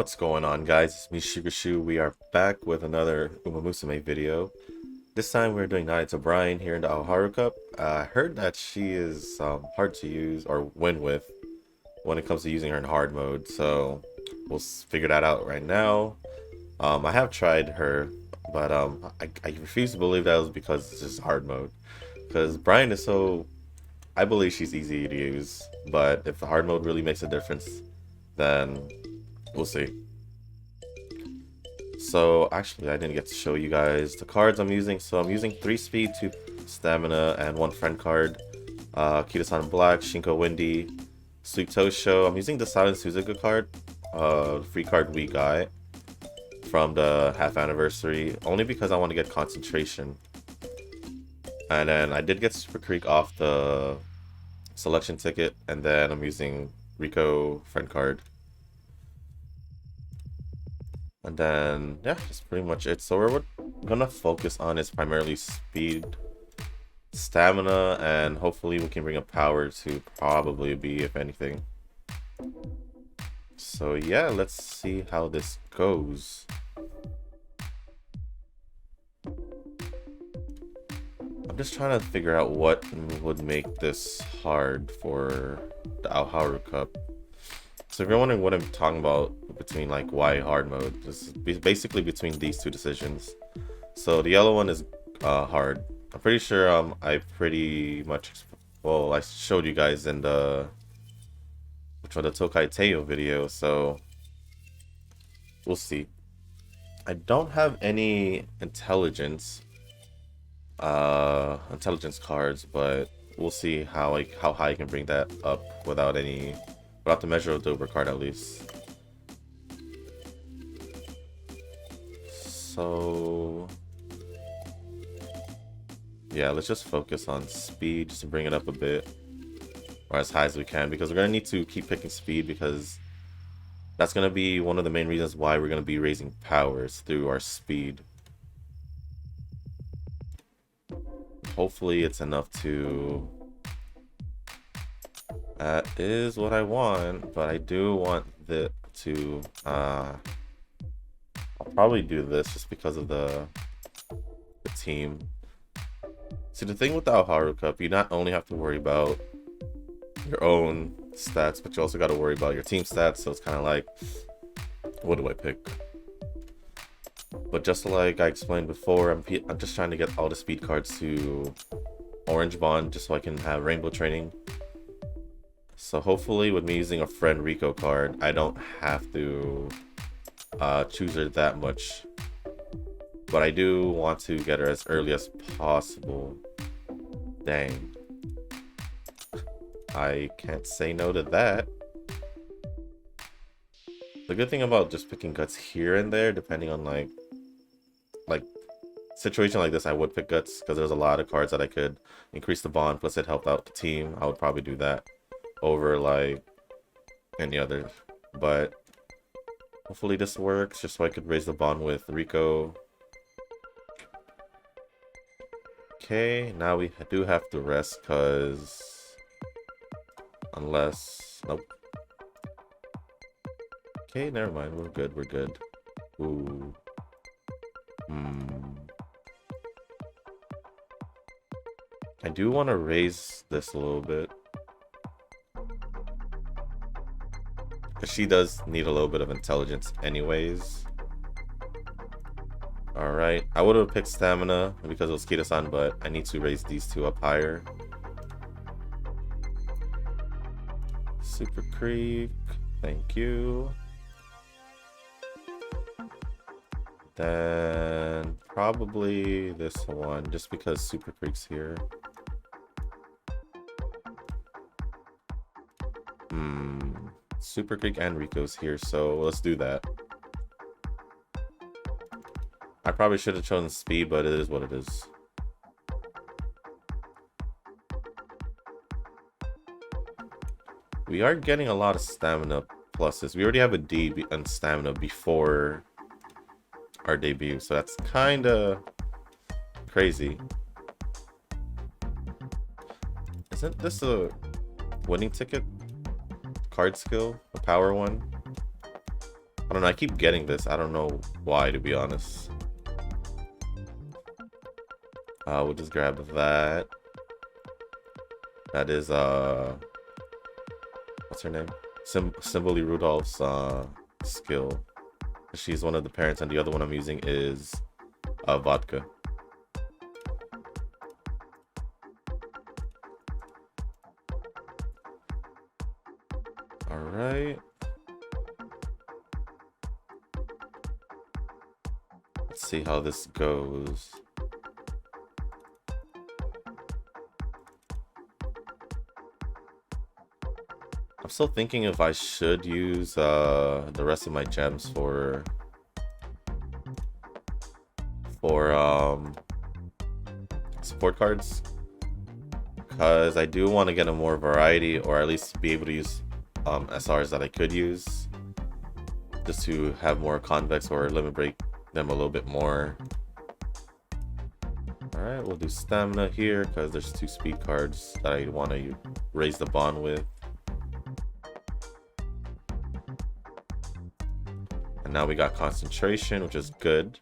What's going on, guys? It's me, Shu. We are back with another Musume video. This time we're doing Narita Brian here in the Aoharu Cup. I heard that she is hard to use or win with when it comes to using her in hard mode, so we'll figure that out right now. I have tried her, but I refuse to believe that was because it's just hard mode. Because Brian is so, I believe she's easy to use, but if the hard mode really makes a difference, then we'll see. So actually I didn't get to show you guys the cards I'm using. So I'm using 3 speed, 2 stamina, and 1 friend card. Kitasan Black, Shinko Windy, Sweet Tosho. I'm using the Silent Suzuka card, free card we got from the half anniversary, only because I want to get concentration. And then I did get Super Creek off the selection ticket, and then I'm using Rico friend card. And then, yeah, that's pretty much it. So we're gonna focus on is primarily speed, stamina, and hopefully we can bring a power to probably be, if anything. So yeah, let's see how this goes. I'm just trying to figure out what would make this hard for the Aoharu Cup. So if you're wondering what I'm talking about between like why hard mode, this is basically between these two decisions. So the yellow one is hard. I'm pretty sure I pretty much, well, I showed you guys in the Tokai Teo video, so we'll see. I don't have any intelligence cards, but we'll see how high I can bring that up without the measure of the Uber card at least. So yeah, let's just focus on speed just to bring it up a bit, or as high as we can, because we're gonna need to keep picking speed, because that's gonna be one of the main reasons why we're gonna be raising powers through our speed. Hopefully it's enough to... That is what I want, but I do want it to... I'll probably do this just because of the team. See, the thing with the Aoharu Cup, you not only have to worry about your own stats, but you also got to worry about your team stats, so it's kind of like, what do I pick? But just like I explained before, I'm just trying to get all the speed cards to Orange Bond just so I can have Rainbow Training. So hopefully with me using a friend Rico card, I don't have to choose her that much. But I do want to get her as early as possible. Dang. I can't say no to that. The good thing about just picking guts here and there, depending on like situation like this, I would pick guts because there's a lot of cards that I could increase the bond, plus it helped out the team. I would probably do that over like any other, but hopefully this works just so I could raise the bond with Rico. Okay, now we do have to rest because nope. Okay, never mind, we're good. Ooh. I do want to raise this a little bit, because she does need a little bit of intelligence anyways. Alright, I would have picked stamina because it was Kita-san, but I need to raise these two up higher. Super Creek, thank you. Then probably this one, just because Super Creek's here. Super Creek and Rico's here, so let's do that. I probably should have chosen speed, but it is what it is. We are getting a lot of stamina pluses. We already have a D on stamina before our debut, so that's kind of crazy. Isn't this a winning ticket? Card skill? The power one? I don't know, I keep getting this. I don't know why, to be honest. We'll just grab that. That is, what's her name? Cymbeline Rudolph's, skill. She's one of the parents, and the other one I'm using is, vodka. Alright. Let's see how this goes. I'm still thinking if I should use the rest of my gems for support cards, because I do want to get a more variety, or at least be able to use SRs that I could use, just to have more convex or limit break them a little bit more. Alright, we'll do stamina here because there's 2 speed cards that I want to raise the bond with. And now we got concentration, which is good.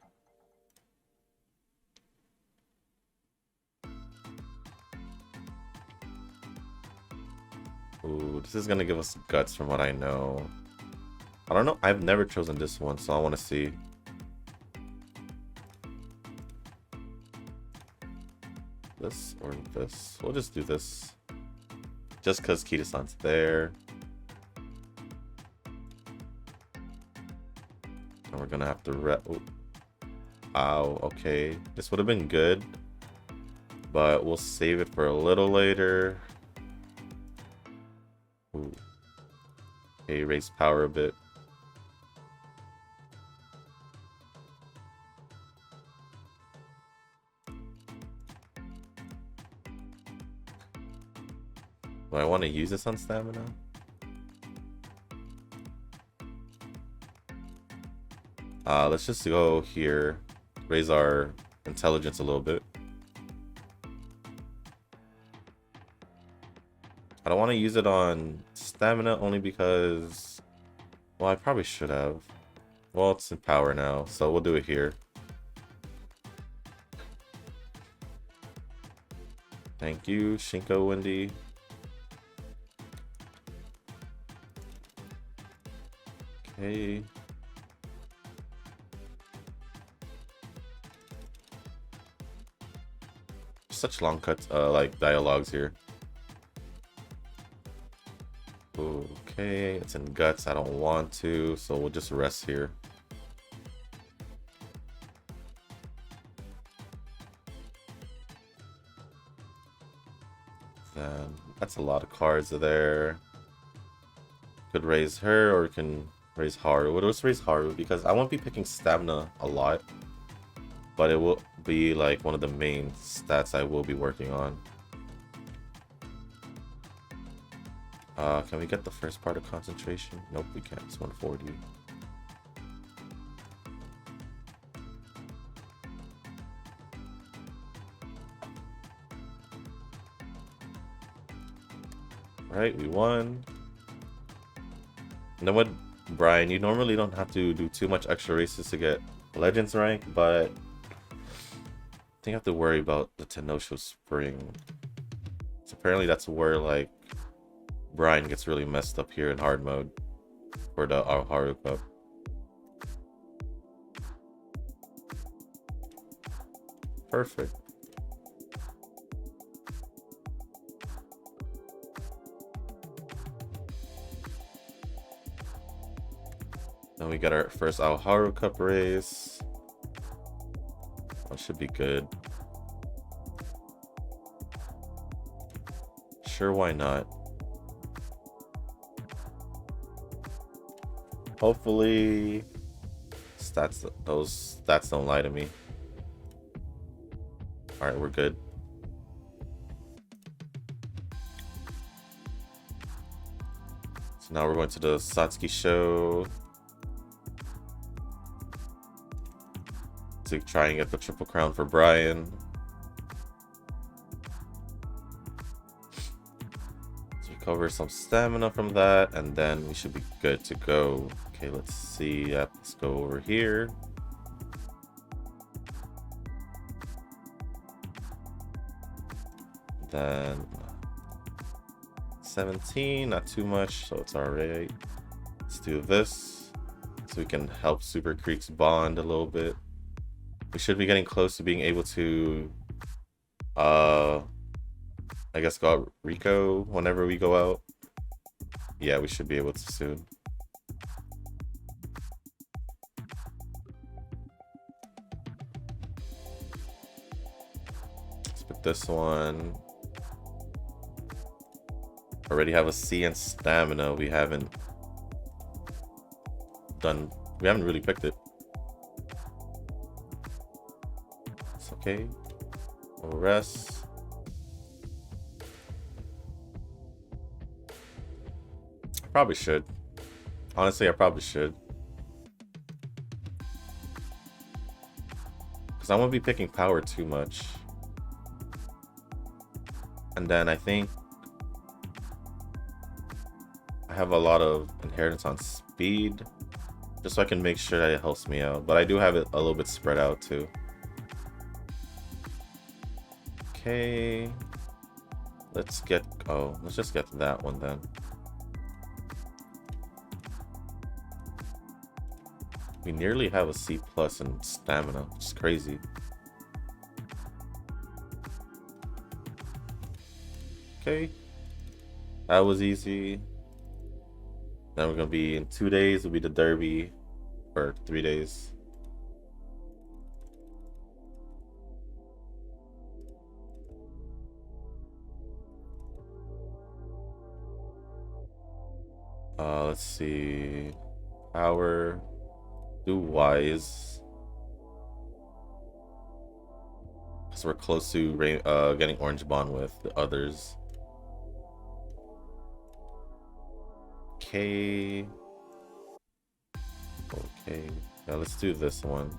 Ooh, this is gonna give us guts from what I know. I don't know, I've never chosen this one, so I want to see. This or this? We'll just do this. Just because Kita-san's there. And we're gonna have to Ow, okay. This would have been good, but we'll save it for a little later. Ooh. Okay, raise power a bit. Do I want to use this on stamina? Let's just go here, raise our intelligence a little bit. I don't want to use it on stamina only because, well, I probably should have. Well, it's in power now, so we'll do it here. Thank you, Shinko Wendy. Okay. Such long cuts, like dialogues here. Okay, it's in guts. I don't want to, so we'll just rest here. Then that's a lot of cards there. Could raise her, or we can raise Haru. We'll just raise Haru because I won't be picking stamina a lot, but it will be like one of the main stats I will be working on. Can we get the first part of concentration? Nope, we can't. It's 140. Alright, we won. And then with Brian, you normally don't have to do too much extra races to get Legends rank, but I think I have to worry about the Tennosho Spring. So apparently that's where like Brian gets really messed up here in hard mode for the Aoharu Cup. Perfect. Then we got our first Aoharu Cup race. That should be good. Sure, why not? Hopefully, those stats don't lie to me. All right, we're good. So now we're going to the Satsuki show to try and get the triple crown for Brian. Let's recover some stamina from that, and then we should be good to go. Okay, let's see. Let's go over here. Then 17, not too much, so it's alright. Let's do this so we can help Super Creeks bond a little bit. We should be getting close to being able to I guess go out Rico whenever we go out. Yeah, we should be able to soon. Let's put this one. Already have a C in stamina. We haven't really picked it. It's okay. We'll rest. Probably should. Honestly, I probably should. Because I won't be picking power too much. And then I think I have a lot of inheritance on speed. Just so I can make sure that it helps me out. But I do have it a little bit spread out too. Okay. Let's just get that one then. We nearly have a C+ in stamina, which is crazy. Okay. That was easy. Then we're gonna be in 2 days, will be the derby, or 3 days. Let's see. Power. Do wise. So we're close to getting orange bond with the others. Okay. Okay. Now let's do this one.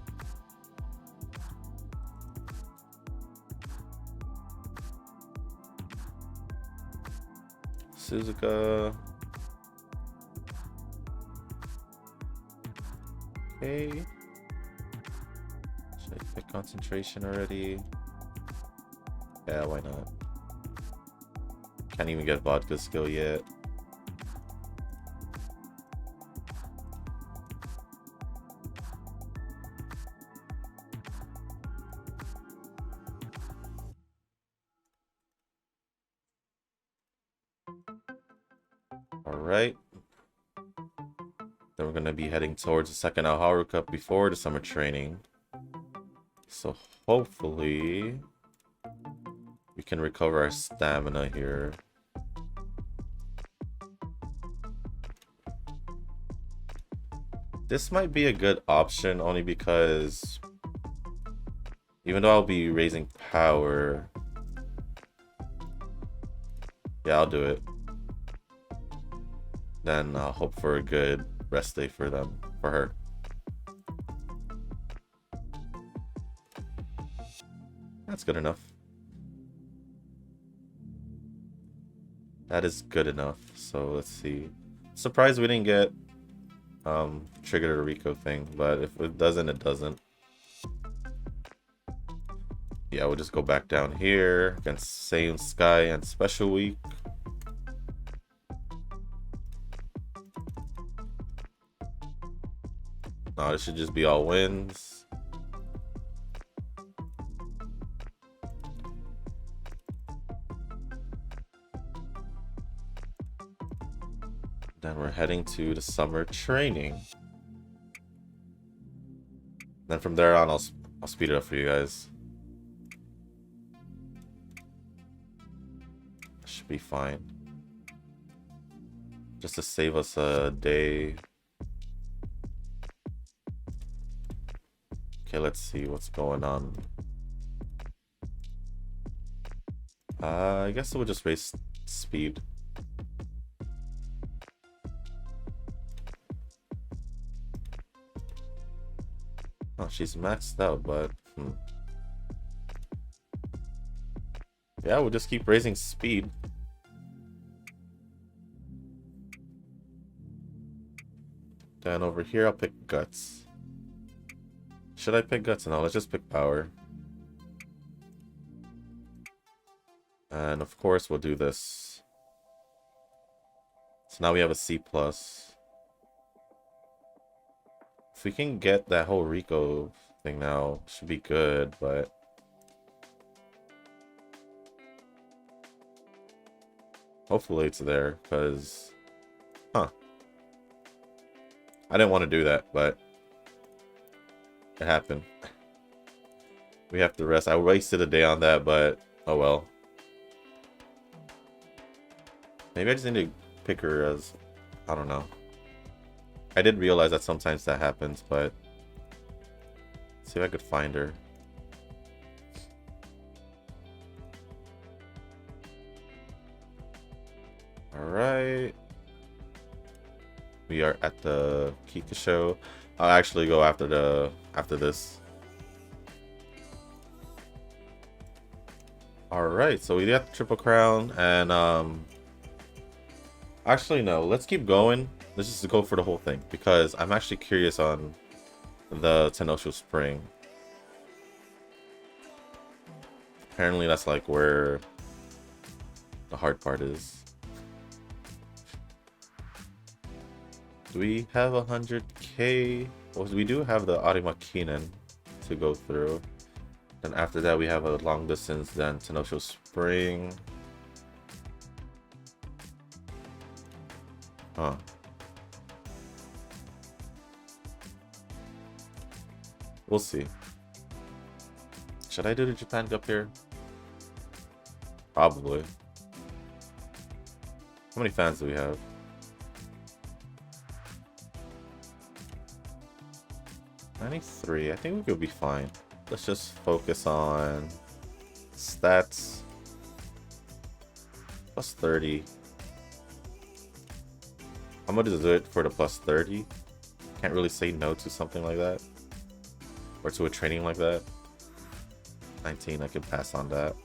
Suzuka. Okay. Should I pick concentration already? Yeah, why not? Can't even get vodka skill yet. Alright. Then we're going to be heading towards the second Aoharu Cup before the summer training. So hopefully we can recover our stamina here. This might be a good option only because even though I'll be raising power, yeah, I'll do it. Then I'll hope for a good rest day for her. That's good enough. That is good enough. So let's see. Surprised we didn't get trigger the Rico thing, but if it doesn't, it doesn't. Yeah, we'll just go back down here against Saiyan Sky and Special Week. No, this should just be all wins. Then we're heading to the summer training. Then from there on, I'll speed it up for you guys. Should be fine. Just to save us a day. Okay, let's see what's going on. I guess we'll just raise speed. Oh, she's maxed out, but yeah, we'll just keep raising speed. Then over here, I'll pick Guts. Should I pick Guts? No, let's just pick Power. And of course, we'll do this. So now we have a C+. If we can get that whole Rico thing now, should be good, but... hopefully it's there, because... huh. I didn't want to do that, but... it happened. We have to rest. I wasted a day on that, but... oh well. Maybe I just need to pick her as... I don't know. I did realize that sometimes that happens, but... let's see if I could find her. Alright. We are at the Kika show. I'll actually go after this. Alright, so we got the Triple Crown, and actually no, let's keep going. Let's just go for the whole thing, because I'm actually curious on the Tennosho Spring. Apparently that's like where the hard part is. Do we have 100k? Well, we do have the Arima Kinen to go through. Then after that we have a long distance, then Tennosho Spring. Huh. We'll see. Should I do the Japan Cup here? Probably. How many fans do we have? 93. I think we could be fine. Let's just focus on stats. Plus 30. I'm gonna do it for the plus 30. Can't really say no to something like that. Or to a training like that. 19, I can pass on that.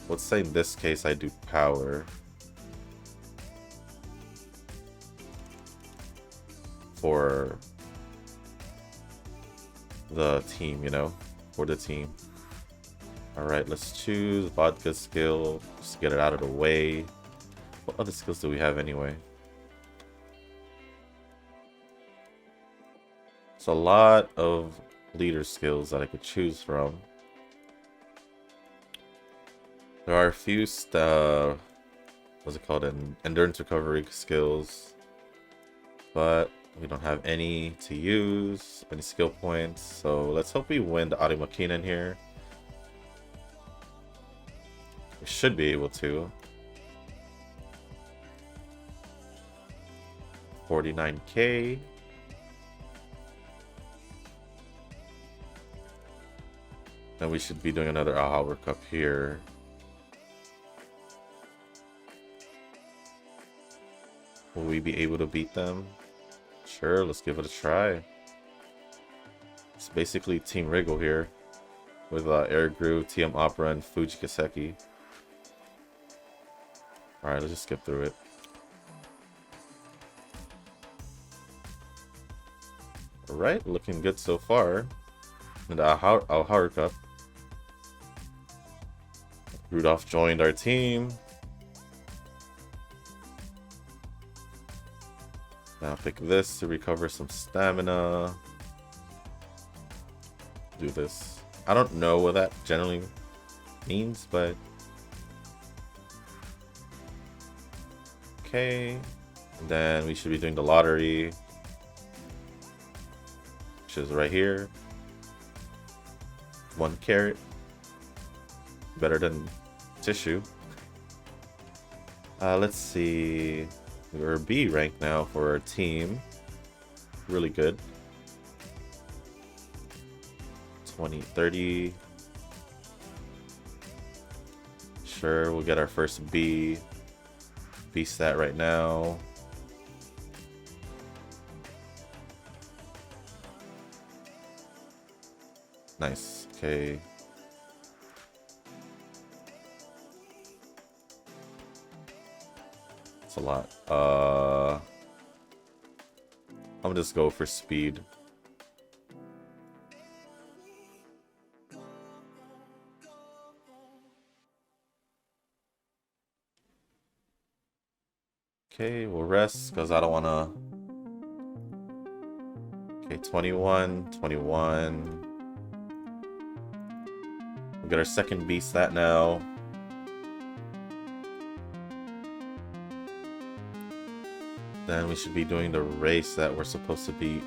Let's say in this case I do power. For the team, you know? For the team. Alright, let's choose vodka skill. Just get it out of the way. What other skills do we have anyway? It's a lot of leader skills that I could choose from. There are a few what's it called? Endurance recovery skills. But we don't have any to use, any skill points. So let's hope we win the Arima Kinen here. We should be able to. 49k. And we should be doing another Aoharu Cup here. Will we be able to beat them? Sure, let's give it a try. It's basically Team Wriggle here. With Air Groove, TM Opera, and Fuji Kaseki. Alright, let's just skip through it. Alright, looking good so far. In the Aoharu Cup. Rudolph joined our team. Now pick this to recover some stamina. Do this. I don't know what that generally means, but... okay. And then we should be doing the lottery. Which is right here. 1 carrot. Better than tissue. Let's see. We're B rank now for our team. Really good. 20, 30. Sure, we'll get our first B. B stat right now. Nice. Okay. a lot. I'm gonna just go for speed. Okay, we'll rest because I don't want to. Okay, 21, 21. We got our second beast that now. Then we should be doing the race that we're supposed to beat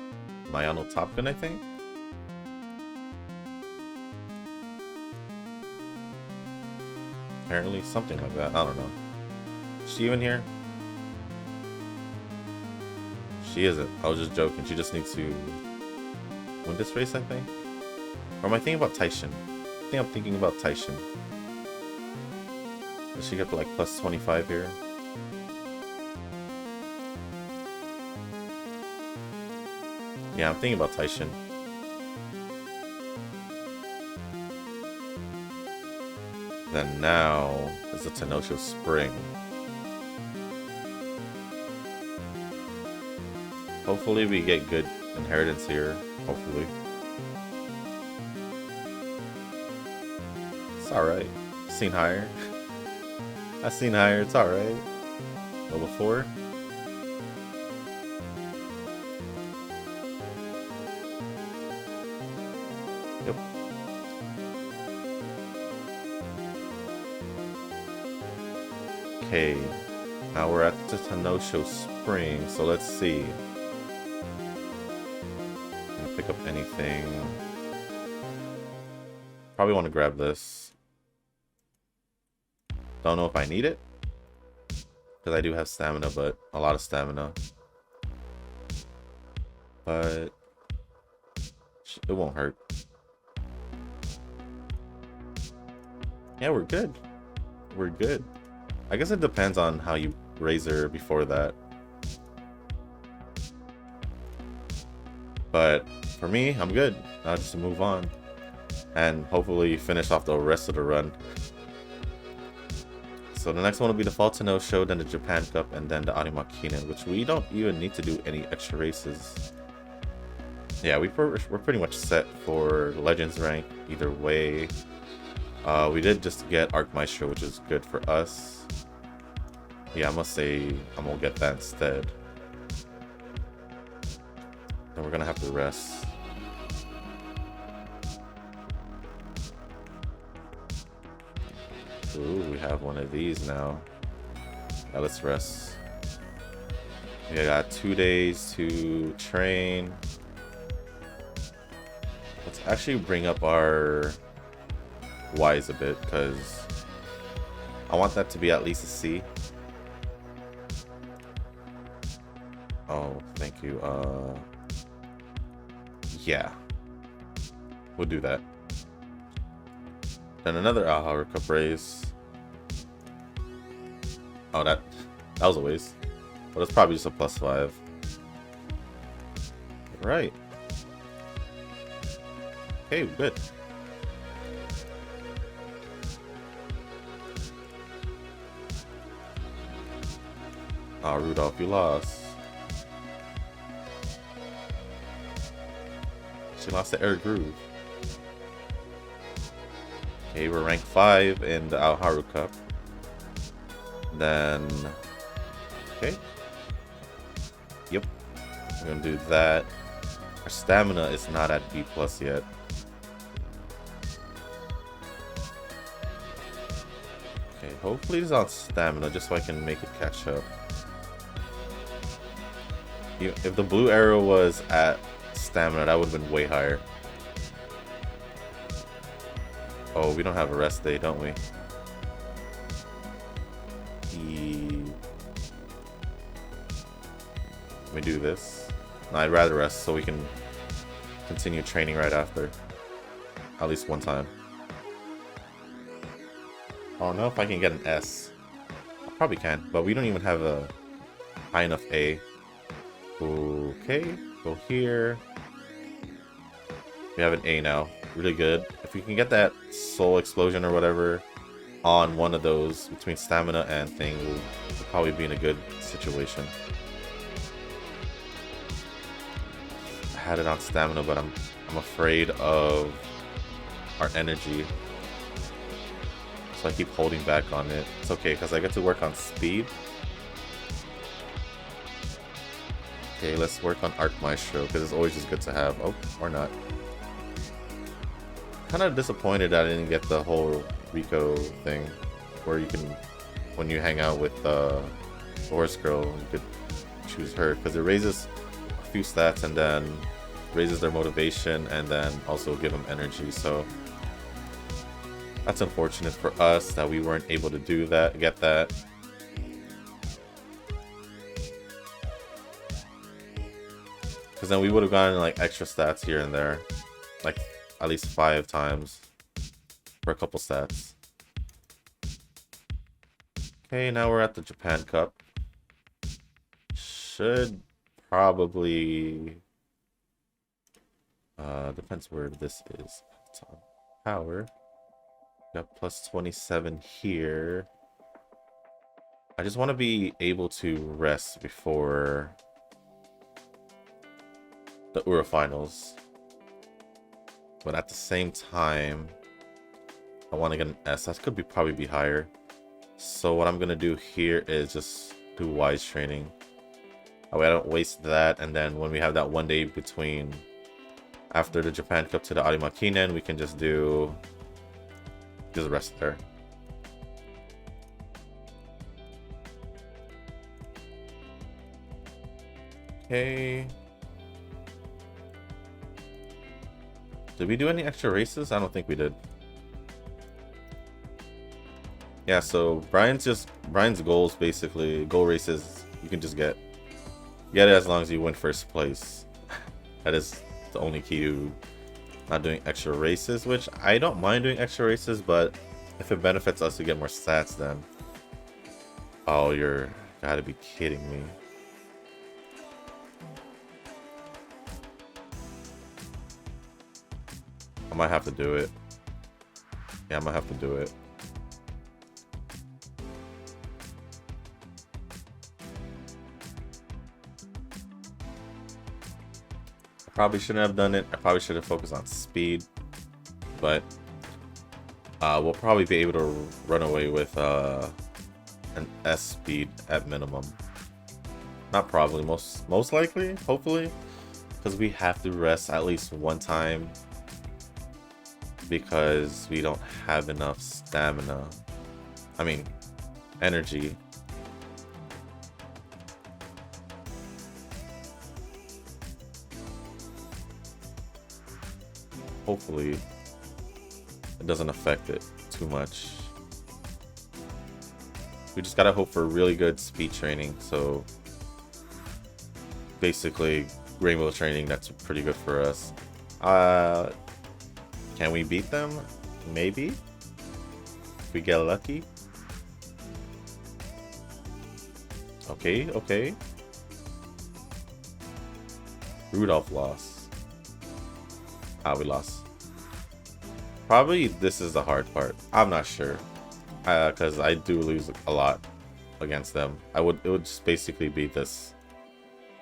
Mayano Top Gun, I think. Apparently, something like that. I don't know. Is she even here? She isn't. I was just joking. She just needs to win this race, I think. Or am I thinking about Taishin? I think I'm thinking about Taishin. Does she get like plus 25 here? Yeah, I'm thinking about Taishin. Then now is the Tennosho Spring. Hopefully we get good inheritance here. Hopefully. It's alright. Seen higher. I've seen higher. It's alright. Level 4. Yep. Okay. Now we're at the Tennosho Spring. So let's see. Pick up anything. Probably want to grab this. Don't know if I need it, because I do have stamina, but a lot of stamina. But it won't hurt. Yeah, we're good. We're good. I guess it depends on how you raise her before that. But for me, I'm good. Now just to move on and hopefully finish off the rest of the run. So the next one will be the Fall Tennosho, then the Japan Cup, and then the Arimakinen, which we don't even need to do any extra races. Yeah, we're pretty much set for Legends rank either way. We did just get Arc Maestro, which is good for us. Yeah, I must say I'm gonna get that instead. Then we're gonna have to rest. Ooh, we have one of these now. Yeah, let's rest. We got 2 days to train. Let's actually bring up our Ys a bit, because I want that to be at least a C. Oh, thank you. Yeah, we'll do that. Then another Aoharu Cup race. Oh, that was a waste, but it's probably just a +5. Right. Okay, good. Oh, Rudolph, you lost. She lost to Air Groove. Okay, we're ranked 5 in the Aoharu Cup. Then, okay. Yep, we're gonna do that. Our stamina is not at B+ yet. Okay, hopefully it's on stamina, just so I can make it catch up. If the blue arrow was at stamina, that would have been way higher. Oh, we don't have a rest day, don't we? Let me do this. No, I'd rather rest so we can continue training right after. At least one time. I don't know if I can get an S. I probably can, but we don't even have a high enough A. Okay, go here. We have an A now. Really good. If we can get that soul explosion or whatever, on one of those between stamina and thing, we'll probably be in a good situation. I had it on stamina, but I'm afraid of our energy, so I keep holding back on it. It's okay because I get to work on speed. Okay, let's work on Arc Maestro because it's always just good to have. Oh, or not. Kind of disappointed that I didn't get the whole Rico thing, where you can, when you hang out with the horse girl, you could choose her because it raises a few stats and then raises their motivation and then also give them energy. So that's unfortunate for us that we weren't able to do that, get that. Because then we would have gotten like extra stats here and there, like at least 5 times for a couple stats. Okay, now we're at the Japan Cup. Should probably depends where this is. It's on power. Got plus 27 here. I just want to be able to rest before the Ura finals. But at the same time, I want to get an S. That could probably be higher. So what I'm going to do here is just do wise training. That way I don't waste that. And then when we have that one day between after the Japan Cup to the Arimakinen, we can just rest there. Okay. Did we do any extra races? I don't think we did. Yeah, so Brian's goals basically, goal races, you can just get it as long as you win first place. That is the only key to not doing extra races, which I don't mind doing extra races, but if it benefits us to get more stats, then oh, you're gotta be kidding me. I might have to do it. Yeah, I might have to do it. I probably shouldn't have done it. I probably should have focused on speed, but we'll probably be able to run away with an S speed at minimum. Not probably, most likely, hopefully, because we have to rest at least one time because we don't have enough stamina. I mean, energy. Hopefully it doesn't affect it too much. We just gotta hope for really good speed training. So basically rainbow training, that's pretty good for us. Can we beat them? Maybe if we get lucky. Okay. Rudolph lost. We lost. Probably this is the hard part. I'm not sure, because I do lose a lot against them. It would just basically be this.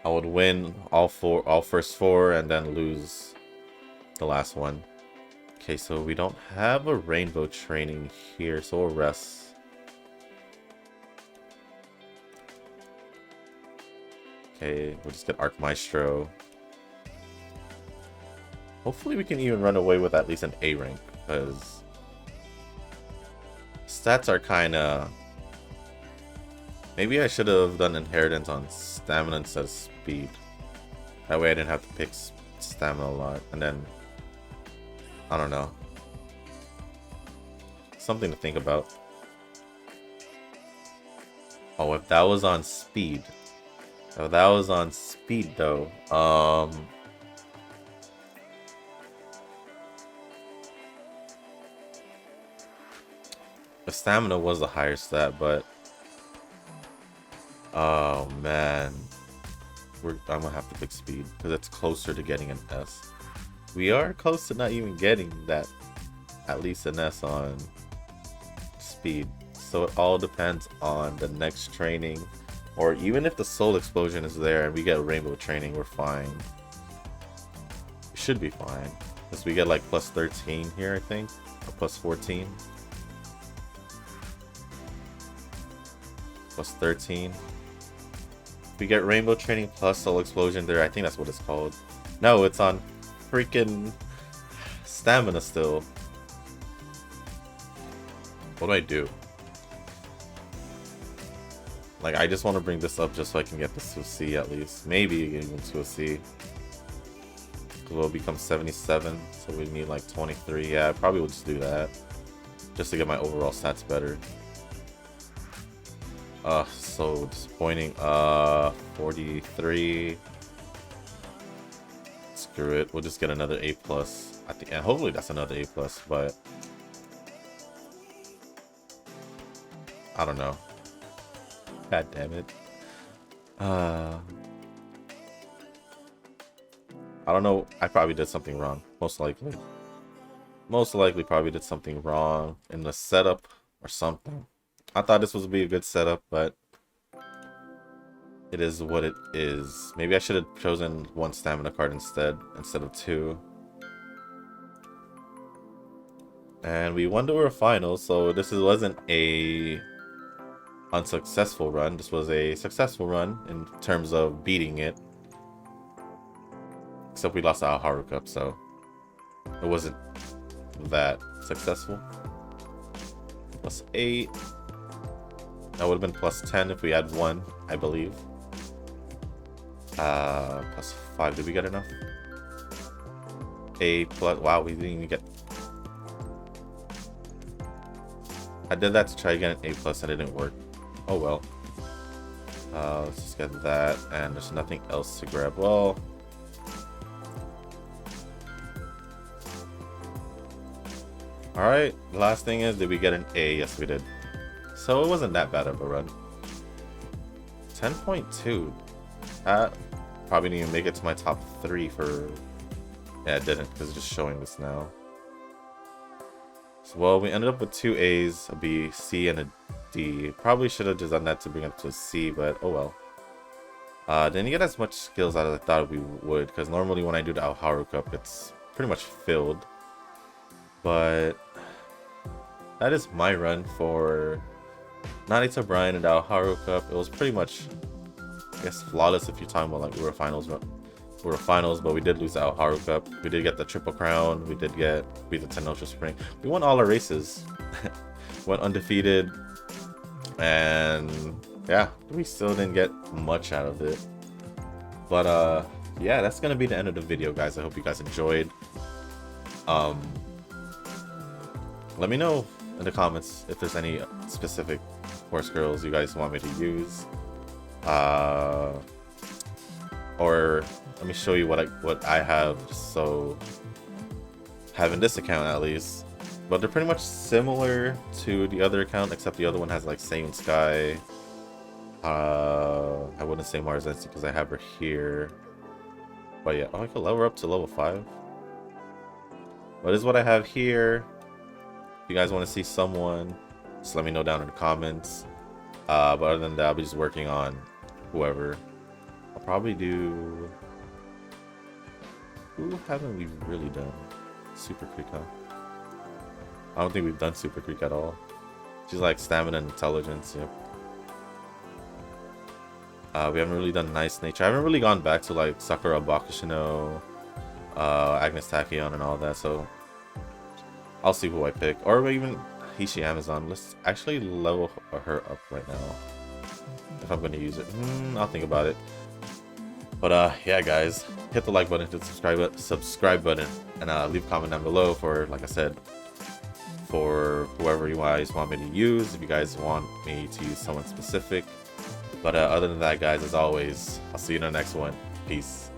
I would win all first 4 and then lose the last one. Okay, so we don't have a rainbow training here, so we'll rest. Okay, we'll just get Arc Maestro. Hopefully we can even run away with at least an A rank, because stats are kinda... Maybe I should have done inheritance on stamina instead of speed. That way I didn't have to pick stamina a lot, and then I don't know. Something to think about. Oh, if that was on speed. If that was on speed though, the stamina was the higher stat, but oh man, I'm gonna have to pick speed because it's closer to getting an S. We are close to not even getting that, at least an S on speed. So it all depends on the next training. Or even if the soul explosion is there and we get rainbow training, we're fine. We should be fine. Because we get like plus 13 here, I think. Or plus 14. Plus 13. If we get rainbow training plus soul explosion there, I think that's what it's called. No, it's on freaking stamina still. What do I do? Like, I just want to bring this up just so I can get this to a C at least. Maybe even to a C. We'll become 77, so we need like 23. Yeah, I probably will just do that. Just to get my overall stats better. So disappointing. 43. Screw it. We'll just get another A+. I think, and hopefully that's another A+, but I don't know. God damn it. I don't know. I probably did something wrong. Most likely. Most likely probably did something wrong in the setup or something. I thought this was be a good setup, but it is what it is. Maybe I should have chosen one stamina card instead of two. And we won to our finals, so this wasn't a unsuccessful run. This was a successful run in terms of beating it. Except we lost the Aoharu Cup, so it wasn't that successful. Plus 8. That would have been plus 10 if we had one, I believe. Plus 5. Did we get enough? A plus. Wow, we didn't even get. I did that to try to get an A+ and it didn't work. Oh well. Let's just get that, and there's nothing else to grab. Well, alright, the last thing is, did we get an A? Yes, we did. So it wasn't that bad of a run. 10.2. Probably didn't even make it to my top 3 for... Yeah, it didn't, because it's just showing this now. So, well, we ended up with 2 A's, a B, C, and a D. Probably should have just done that to bring it up to a C, but oh well. Didn't get as much skills as I thought we would, because normally when I do the Aoharu Cup, it's pretty much filled. But that is my run for Narita Brian and the Aoharu Cup. It was pretty much, I guess, flawless if you're talking about like we were finals, but we did lose the Aoharu Cup. We did get the triple crown. We did beat the Tennosho Spring. We won all our races. Went undefeated. And yeah, we still didn't get much out of it. But yeah, that's gonna be the end of the video, guys. I hope you guys enjoyed. Let me know in the comments if there's any specific horse girls you guys want me to use. Or let me show you what I have, so having this account at least. But they're pretty much similar to the other account, except the other one has like Saiyan Sky. I wouldn't say Mars because I have her here. But yeah, oh, I can level her up to level 5. But this is what I have here. If you guys want to see someone, just let me know down in the comments. But other than that, I'll be just working on whoever. I'll probably do... Who haven't we really done? Super Creek, huh? I don't think we've done Super Creek at all. She's like stamina and intelligence, yep. We haven't really done Nice Nature. I haven't really gone back to like Sakura Bakushino, Agnes Tachyon and all that, so I'll see who I pick. Or even Hishi Amazon. Let's actually level her up right now. If I'm going to use it. I'll think about it. But yeah, guys, hit the like button, hit the subscribe button, and leave a comment down below for, like I said, for whoever you guys want me to use, if you guys want me to use someone specific. But other than that, guys, as always, I'll see you in the next one. Peace.